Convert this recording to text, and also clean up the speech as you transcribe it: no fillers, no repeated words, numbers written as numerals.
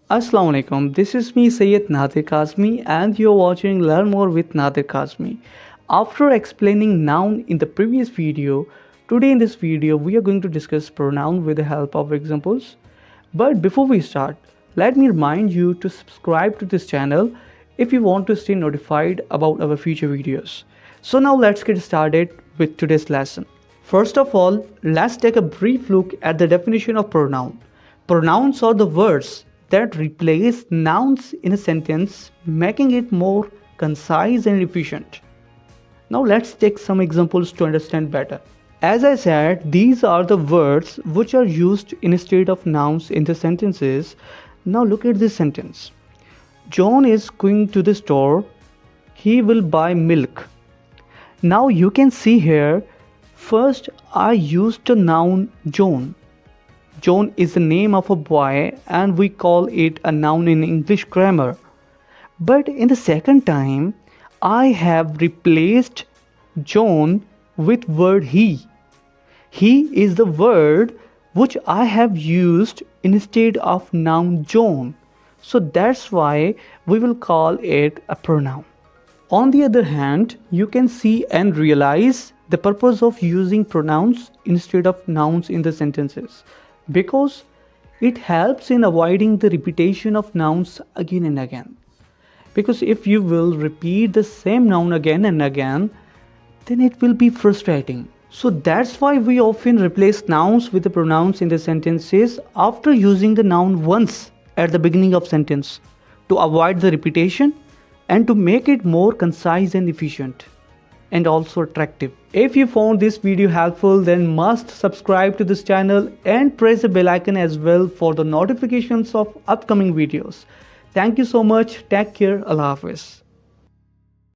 Assalamu alaikum. This is me Sayyid Nadir Kazmi and you're watching Learn More with Nadir Kazmi. After explaining noun in the previous video, today in this video we are going to discuss pronoun with the help of examples. But before we start, let me remind you to subscribe to this channel if you want to stay notified about our future videos. So now let's get started with today's lesson. First of all, let's take a brief look at the definition of pronoun. Pronouns are the words that replace nouns in a sentence, making it more concise and efficient. Now let's take some examples to understand better. As I said, these are the words which are used instead of nouns in the sentences. Now look at this sentence. John is going to the store. He will buy milk. Now you can see here, first I used the noun John. John is the name of a boy and we call it a noun in English grammar. But in the second time, I have replaced John with word he. He is the word which I have used instead of noun John. So that's why we will call it a pronoun. On the other hand, you can see and realize the purpose of using pronouns instead of nouns in the sentences, because it helps in avoiding the repetition of nouns again and again. Because if you will repeat the same noun again and again, then it will be frustrating. So that's why we often replace nouns with the pronouns in the sentences after using the noun once at the beginning of sentence, to avoid the repetition and to make it more concise and efficient and also attractive. If you found this video helpful, then must subscribe to this channel and press the bell icon as well for the notifications of upcoming videos. Thank you so much. Take care. Allah Hafiz.